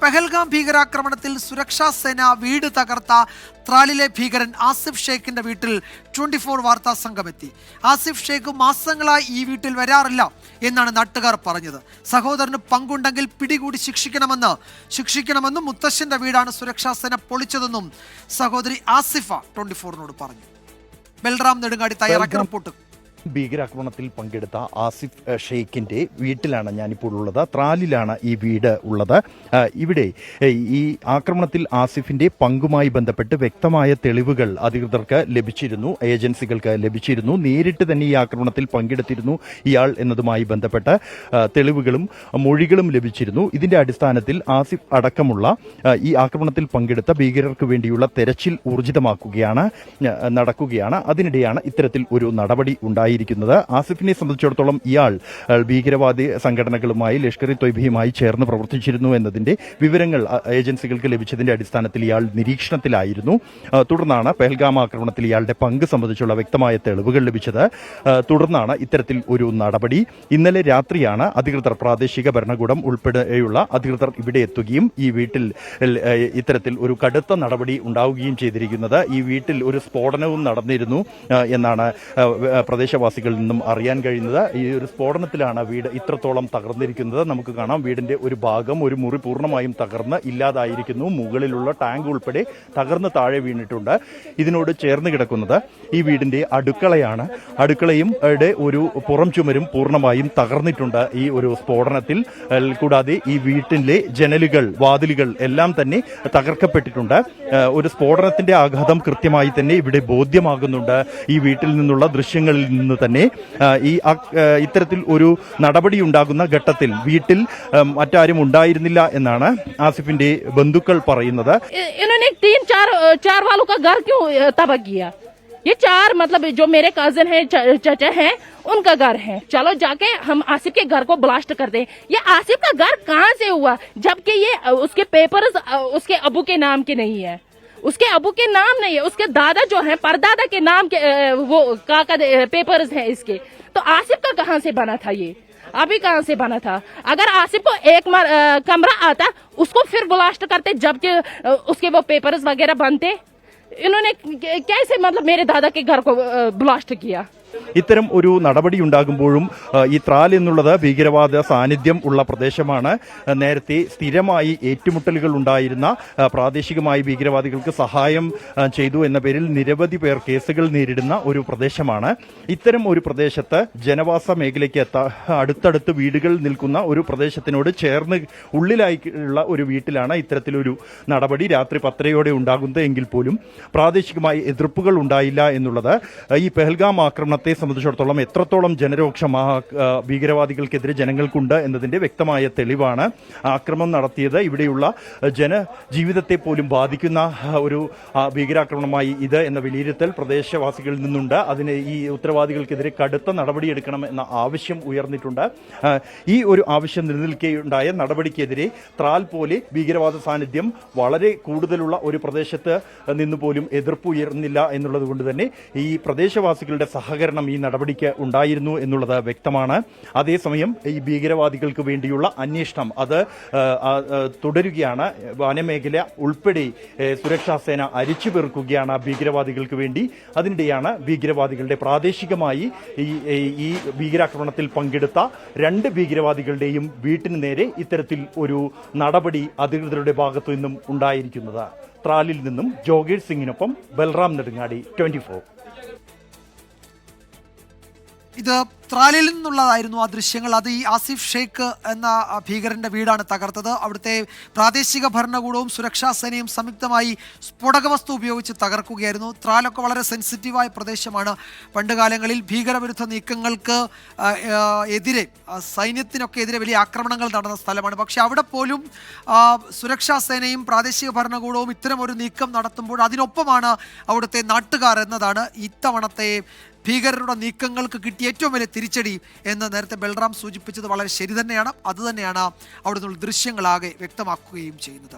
പെഹൽഗാം ഭീകരാക്രമണത്തിൽ സുരക്ഷാ സേന വീട് തകർത്ത ത്രാലിലെ ഭീകരൻ ആസിഫ് ഷേഖിന്റെ വീട്ടിൽ 24 വാർത്താ സംഘമെത്തി. ആസിഫ് ഷേഖ് മാസങ്ങളായി ഈ വീട്ടിൽ വരാറില്ല എന്നാണ് നാട്ടുകാർ പറഞ്ഞത്. സഹോദരന് പങ്കുണ്ടെങ്കിൽ പിടികൂടി ശിക്ഷിക്കണമെന്നും മുത്തശ്ശന്റെ വീടാണ് സുരക്ഷാ സേന പൊളിച്ചതെന്നും സഹോദരി ആസിഫ 24നോട് പറഞ്ഞു. ബൽറാം നെടുങ്ങാടി തയ്യാറാക്കിയ റിപ്പോർട്ട്. ഭീകരാക്രമണത്തിൽ പങ്കെടുത്ത ആസിഫ് ഷെയ്ഖിൻ്റെ വീട്ടിലാണ് ഞാനിപ്പോൾ ഉള്ളത്. ത്രാലിലാണ് ഈ വീട് ഉള്ളത്. ഇവിടെ ഈ ആക്രമണത്തിൽ ആസിഫിൻ്റെ പങ്കുമായി ബന്ധപ്പെട്ട് വ്യക്തമായ തെളിവുകൾ അധികൃതർക്ക് ലഭിച്ചിരുന്നു, ഏജൻസികൾക്ക് ലഭിച്ചിരുന്നു. നേരിട്ട് തന്നെ ഈ ആക്രമണത്തിൽ പങ്കെടുത്തിരുന്നു ഇയാൾ എന്നതുമായി ബന്ധപ്പെട്ട് തെളിവുകളും മൊഴികളും ലഭിച്ചിരുന്നു. ഇതിന്റെ അടിസ്ഥാനത്തിൽ ആസിഫ് അടക്കമുള്ള ഈ ആക്രമണത്തിൽ പങ്കെടുത്ത ഭീകരർക്ക് വേണ്ടിയുള്ള തെരച്ചിൽ ഊർജിതമാക്കുകയാണ് നടക്കുകയാണ്. അതിനിടെയാണ് ഇത്തരത്തിൽ ഒരു നടപടി ഉണ്ടായിരിക്കുന്നത്. ആസിഫിനെ സംബന്ധിച്ചിടത്തോളം ഇയാൾ ഭീകരവാദി സംഘടനകളുമായി ലഷ്കർ-ഇ-തൊയ്ബയുമായി ചേർന്ന് പ്രവർത്തിച്ചിരുന്നു എന്നതിന്റെ വിവരങ്ങൾ ഏജൻസികൾക്ക് ലഭിച്ചതിന്റെ അടിസ്ഥാനത്തിൽ ഇയാൾ നിരീക്ഷണത്തിലായിരുന്നു. തുടർന്നാണ് പെഹൽഗാം ആക്രമണത്തിൽ ഇയാളുടെ പങ്ക് സംബന്ധിച്ചുള്ള വ്യക്തമായ തെളിവുകൾ ലഭിച്ചത്. തുടർന്നാണ് ഇത്തരത്തിൽ ഒരു നടപടി. ഇന്നലെ രാത്രിയാണ് അധികൃതർ, പ്രാദേശിക ഭരണകൂടം ഉൾപ്പെടെയുള്ള അധികൃതർ ഇവിടെ എത്തുകയും ഈ വീട്ടിൽ ഇത്തരത്തിൽ ഒരു കടുത്ത നടപടി ഉണ്ടാവുകയും ചെയ്തിരിക്കുന്നത്. ഈ വീട്ടിൽ ഒരു സ്ഫോടനവും നടന്നിരുന്നു എന്നാണ് പ്രദേശവാസികളിൽ നിന്നും അറിയാൻ കഴിയുന്നത്. ഈ ഒരു സ്ഫോടനത്തിലാണ് വീട് ഇത്രത്തോളം തകർന്നിരിക്കുന്നത്. നമുക്ക് കാണാം, വീടിന്റെ ഒരു ഭാഗം, ഒരു മുറി പൂർണ്ണമായും തകർന്ന് ഇല്ലാതായിരിക്കുന്നു. മുകളിലുള്ള ടാങ്ക് ഉൾപ്പെടെ തകർന്ന് താഴെ വീണിട്ടുണ്ട്. ഇതിനോട് ചേർന്ന് കിടക്കുന്നത് ഈ വീടിന്റെ അടുക്കളയാണ്. അടുക്കളയും ഒരു പുറം ചുമരും പൂർണ്ണമായും തകർന്നിട്ടുണ്ട് ഈ ഒരു സ്ഫോടനത്തിൽ. കൂടാതെ ഈ വീട്ടിലെ ജനലുകൾ, വാതിലുകൾ എല്ലാം തന്നെ തകർക്കപ്പെട്ടിട്ടുണ്ട്. ഒരു സ്ഫോടനത്തിന്റെ ആഘാതം കൃത്യമായി തന്നെ ഇവിടെ ബോധ്യമാകുന്നുണ്ട്. ഈ വീട്ടിൽ നിന്നുള്ള ദൃശ്യങ്ങളിൽ നിന്ന് തന്നെ ഇത്തരത്തിൽ ഒരു നടപടി ഉണ്ടാകുന്ന ഘട്ടത്തിൽ വീട്ടിൽ മറ്റാരും ഉണ്ടായിരുന്നില്ല എന്നാണ് ആസിഫിന്റെ ബന്ധുക്കൾ പറയുന്നത്. चार वालों का घर क्यों तबाह किया? ये चार मतलब जो मेरे कजन हैं, चाचा हैं, उनका घर है. चलो जाके हम आसिफ के घर को ब्लास्ट कर दें. ये आसिफ का घर कहाँ से हुआ, जबकि ये उसके पेपर्स उसके अबू के नाम के नहीं है, उसके अबू के नाम नहीं है, उसके दादा जो है परदादा के नाम के वो काका पेपर्स हैं इसके. तो आसिफ का कहाँ से बना था ये? अभी कहाँ से बना था? अगर आसिफ को एक कमरा आता उसको फिर ब्लास्ट करते, जबकि उसके वो पेपर्स वगैरह बनते. इन्होंने कैसे मतलब मेरे दादा के घर को ब्लास्ट किया? ഇത്തരം ഒരു നടപടി ഉണ്ടാകുമ്പോഴും ഈ ത്രാൽ എന്നുള്ളത് ഭീകരവാദ സാന്നിധ്യം ഉള്ള പ്രദേശമാണ്. നേരത്തെ സ്ഥിരമായി ഏറ്റുമുട്ടലുകൾ ഉണ്ടായിരുന്ന, പ്രാദേശികമായി ഭീകരവാദികൾക്ക് സഹായം ചെയ്തു എന്ന പേരിൽ നിരവധി പേർ കേസുകൾ നേരിടുന്ന ഒരു പ്രദേശമാണ്. ഇത്തരം ഒരു പ്രദേശത്ത് ജനവാസ മേഖലയ്ക്ക് അടുത്തടുത്ത് വീടുകൾ നിൽക്കുന്ന ഒരു പ്രദേശത്തിനോട് ചേർന്ന് ഉള്ളിലായുള്ള ഒരു വീട്ടിലാണ് ഇത്തരത്തിലൊരു നടപടി രാത്രി 10:30 ഉണ്ടാകുന്നത് എങ്കിൽ പോലും പ്രാദേശികമായി എതിർപ്പുകൾ ഉണ്ടായില്ല എന്നുള്ളത് ഈ പെഹൽഗാം ആക്രമണത്തെ സംബന്ധിച്ചിടത്തോളം എത്രത്തോളം ജനരോക്ഷം ഭീകരവാദികൾക്കെതിരെ ജനങ്ങൾക്കുണ്ട് എന്നതിന്റെ വ്യക്തമായ തെളിവാണ്. ആക്രമണം നടത്തിയത് ഇവിടെയുള്ള ജനജീവിതത്തെ പോലും ബാധിക്കുന്ന ഒരു ഭീകരാക്രമണമായി ഇത് എന്ന വിലയിരുത്തൽ പ്രദേശവാസികളിൽ നിന്നുണ്ട്. അതിന് ഈ ഉത്തരവാദികൾക്കെതിരെ കടുത്ത നടപടിയെടുക്കണം എന്ന ആവശ്യം ഉയർന്നിട്ടുണ്ട്. ഈ ഒരു ആവശ്യം നിലനിൽക്കെയുണ്ടായ നടപടിക്കെതിരെ ത്രാൽ പോലെ ഭീകരവാദ സാന്നിധ്യം വളരെ കൂടുതലുള്ള ഒരു പ്രദേശത്ത് നിന്ന് പോലും എതിർപ്പ് ഉയർന്നില്ല എന്നുള്ളത് കൊണ്ട് തന്നെ ഈ പ്രദേശവാസികളുടെ സഹകരണം ഈ നടപടിക്ക് ഉണ്ടായിരുന്നു എന്നുള്ളത് വ്യക്തമാണ്. അതേസമയം ഈ ഭീകരവാദികൾക്ക് വേണ്ടിയുള്ള അന്വേഷണം അത് തുടരുകയാണ്. വനമേഖല ഉൾപ്പെടെ സുരക്ഷാ സേന അരിച്ചു പെറുക്കുകയാണ് ഭീകരവാദികൾക്ക് വേണ്ടി. അതിനിടെയാണ് ഭീകരവാദികളുടെ പ്രാദേശികമായി ഈ ഭീകരാക്രമണത്തിൽ പങ്കെടുത്ത 2 ഭീകരവാദികളുടെയും വീട്ടിന് നേരെ ഇത്തരത്തിൽ ഒരു നടപടി അധികൃതരുടെ ഭാഗത്തു നിന്നും ഉണ്ടായിരിക്കുന്നത്. ത്രാലിൽ നിന്നും ജോഗേഷ് സിംഗിനൊപ്പം ബൽറാം നെടുങ്ങാടി, 24. ഇത് ത്രാലിൽ നിന്നുള്ളതായിരുന്നു ആ ദൃശ്യങ്ങൾ. അത് ഈ ആസിഫ് ഷെയ്ഖ് എന്ന ഭീകരന്റെ വീടാണ് തകർത്തത്. അവിടുത്തെ പ്രാദേശിക ഭരണകൂടവും സുരക്ഷാ സേനയും സംയുക്തമായി സ്ഫോടക വസ്തു ഉപയോഗിച്ച് തകർക്കുകയായിരുന്നു. ത്രാലൊക്കെ വളരെ സെൻസിറ്റീവായ പ്രദേശമാണ്. പണ്ടുകാലങ്ങളിൽ ഭീകരവിരുദ്ധ നീക്കങ്ങൾക്ക് എതിരെ, സൈന്യത്തിനൊക്കെ എതിരെ വലിയ ആക്രമണങ്ങൾ നടന്ന സ്ഥലമാണ്. പക്ഷെ അവിടെ പോലും സുരക്ഷാ സേനയും പ്രാദേശിക ഭരണകൂടവും ഇത്തരം ഒരു നീക്കം നടത്തുമ്പോൾ അതിനൊപ്പമാണ് അവിടുത്തെ നാട്ടുകാർ എന്നതാണ് ഇത്തവണത്തെ ഭീകരരുടെ നീക്കങ്ങൾക്ക് കിട്ടിയ ഏറ്റവും വലിയ തിരിച്ചടി എന്ന് നേരത്തെ ബൽറാം സൂചിപ്പിച്ചത് വളരെ ശരി തന്നെയാണ്. അതുതന്നെയാണ് അവിടെ നിന്നുള്ള ദൃശ്യങ്ങളാകെ വ്യക്തമാക്കുകയും ചെയ്യുന്നത്.